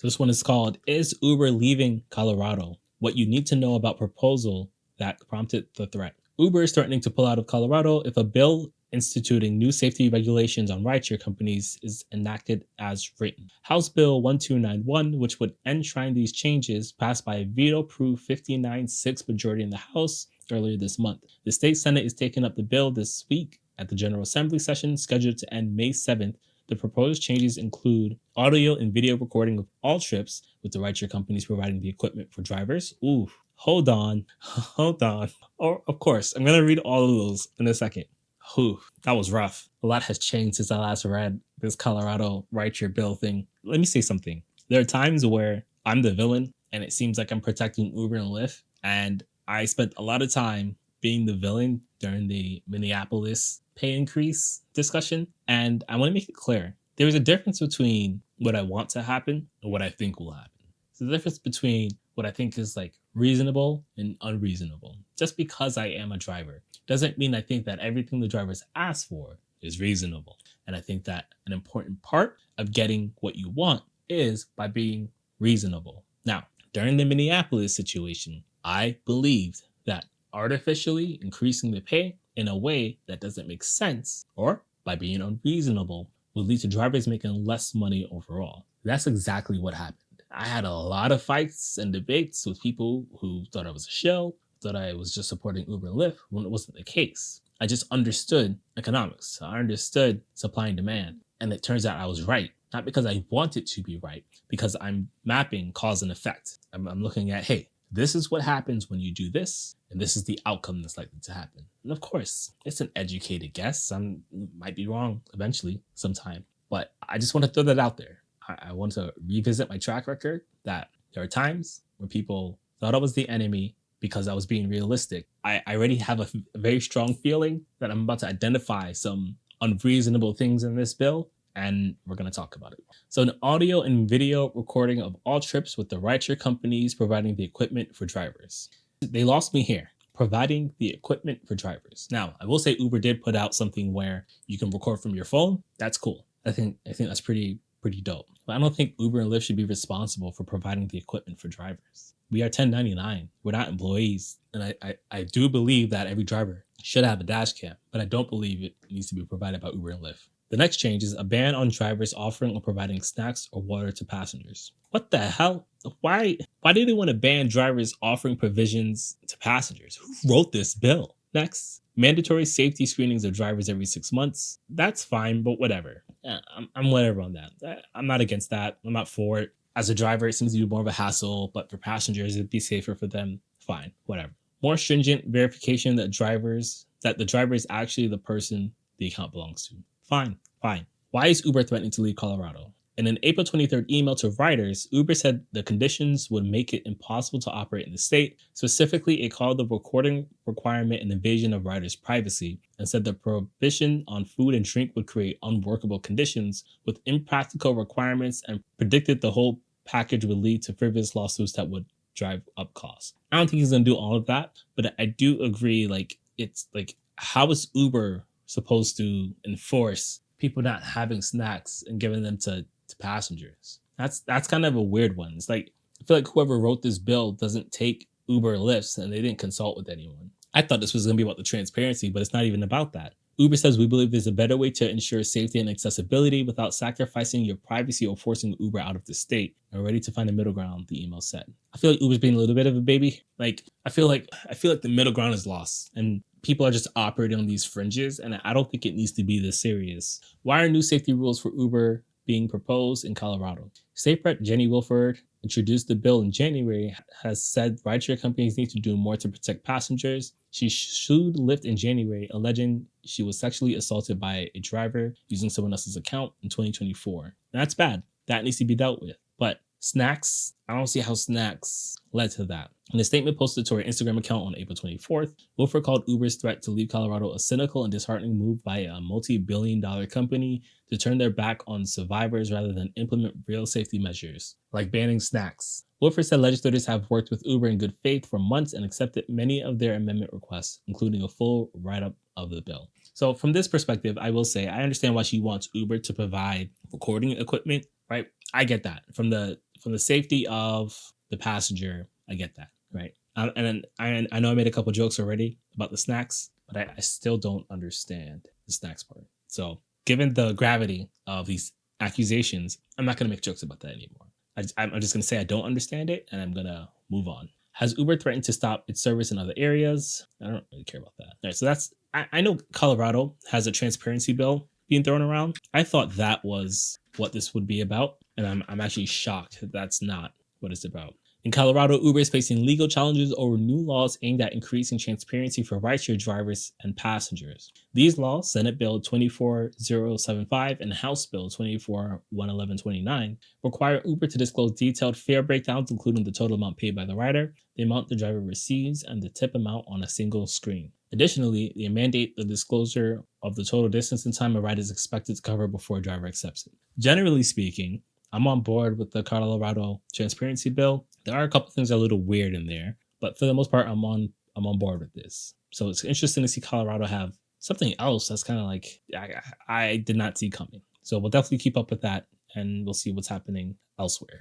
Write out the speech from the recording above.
So this one is called, Is Uber Leaving Colorado? What you need to know about proposal that prompted the threat. Uber is threatening to pull out of Colorado if a bill instituting new safety regulations on rideshare companies is enacted as written. House Bill 1291, which would enshrine these changes, passed by a veto-proof 59-6 majority in the House earlier this month. The state Senate is taking up the bill this week at the General Assembly session scheduled to end May 7th. The proposed changes include audio and video recording of all trips, with the rideshare companies providing the equipment for drivers. Ooh, hold on. Or, of course, I'm going to read all of those in a second. Whew, that was rough. A lot has changed since I last read this Colorado rideshare bill thing. Let me say something. There are times where I'm the villain and it seems like I'm protecting Uber and Lyft. And I spent a lot of time being the villain during the Minneapolis pay increase discussion. And I want to make it clear. There is a difference between what I want to happen and what I think will happen. So the difference between what I think is like reasonable and unreasonable. Just because I am a driver doesn't mean I think that everything the drivers ask for is reasonable. And I think that an important part of getting what you want is by being reasonable. Now, during the Minneapolis situation, I believed that artificially increasing the pay in a way that doesn't make sense, or by being unreasonable, will lead to drivers making less money overall. That's exactly what happened. I had a lot of fights and debates with people who thought I was a shill, thought I was just supporting Uber and Lyft when it wasn't the case. I just understood economics. I understood supply and demand. And it turns out I was right. Not because I wanted to be right, because I'm mapping cause and effect. I'm looking at, hey, this is what happens when you do this, and this is the outcome that's likely to happen. And of course, it's an educated guess. I might be wrong eventually sometime, but I just want to throw that out there. I want to revisit my track record that there are times when people thought I was the enemy because I was being realistic. I already have a very strong feeling that I'm about to identify some unreasonable things in this bill, and we're going to talk about it. So an audio and video recording of all trips with the rideshare companies providing the equipment for drivers. They lost me here. Providing the equipment for drivers. Now, I will say Uber did put out something where you can record from your phone. That's cool. I think that's pretty dope. But I don't think Uber and Lyft should be responsible for providing the equipment for drivers. We are 1099. We're not employees. And I do believe that every driver should have a dash cam, but I don't believe it needs to be provided by Uber and Lyft. The next change is a ban on drivers offering or providing snacks or water to passengers. What the hell? Why do they want to ban drivers offering provisions to passengers? Who wrote this bill? Next, mandatory safety screenings of drivers every 6 months. That's fine, but whatever. I'm whatever on that. I'm not against that. I'm not for it. As a driver, it seems to be more of a hassle, but for passengers, it'd be safer for them. Fine, whatever. More stringent verification that the driver is actually the person the account belongs to. Fine. Why is Uber threatening to leave Colorado? In an April 23rd email to riders, Uber said the conditions would make it impossible to operate in the state. Specifically, it called the recording requirement an invasion of riders' privacy and said the prohibition on food and drink would create unworkable conditions with impractical requirements, and predicted the whole package would lead to frivolous lawsuits that would drive up costs. I don't think he's going to do all of that, but I do agree, it's like, how is Uber supposed to enforce people not having snacks and giving them to passengers? That's kind of a weird one. It's like, I feel like whoever wrote this bill doesn't take Uber Lyfts and they didn't consult with anyone. I thought this was going to be about the transparency, but it's not even about that. Uber says, we believe there's a better way to ensure safety and accessibility without sacrificing your privacy or forcing Uber out of the state. We're ready to find a middle ground, the email said. I feel like Uber's being a little bit of a baby. Like, I feel like the middle ground is lost and people are just operating on these fringes, and I don't think it needs to be this serious. Why are new safety rules for Uber being proposed in Colorado? State Rep Jenny Wilford introduced the bill in January, has said rideshare companies need to do more to protect passengers. She sued Lyft in January, alleging she was sexually assaulted by a driver using someone else's account in 2024. And that's bad. That needs to be dealt with. But snacks, I don't see how snacks led to that. In a statement posted to her Instagram account on April 24th, Wilford called Uber's threat to leave Colorado a cynical and disheartening move by a multi-billion-dollar company to turn their back on survivors rather than implement real safety measures, like banning snacks. Wilford said legislators have worked with Uber in good faith for months and accepted many of their amendment requests, including a full write-up of the bill. So from this perspective, I will say I understand why she wants Uber to provide recording equipment, right? I get that. From the from the safety of the passenger, I get that, right? And I know I made a couple jokes already about the snacks, but I still don't understand the snacks part. So, given the gravity of these accusations, I'm not going to make jokes about that anymore. I'm just going to say I don't understand it, and I'm going to move on. Has Uber threatened to stop its service in other areas? I don't really care about that. All right, so I know Colorado has a transparency bill being thrown around. I thought that was what this would be about, and I'm actually shocked that that's not what it's about. In Colorado, Uber is facing legal challenges over new laws aimed at increasing transparency for rideshare drivers and passengers. These laws, Senate Bill 24075 and House Bill 2411129, require Uber to disclose detailed fare breakdowns, including the total amount paid by the rider, the amount the driver receives, and the tip amount on a single screen. Additionally, they mandate the disclosure of the total distance and time a ride is expected to cover before a driver accepts it. Generally speaking, I'm on board with the Colorado transparency bill. There are a couple things that are a little weird in there, but for the most part, I'm on board with this. So it's interesting to see Colorado have something else that's kind of like I did not see coming. So we'll definitely keep up with that, and we'll see what's happening elsewhere.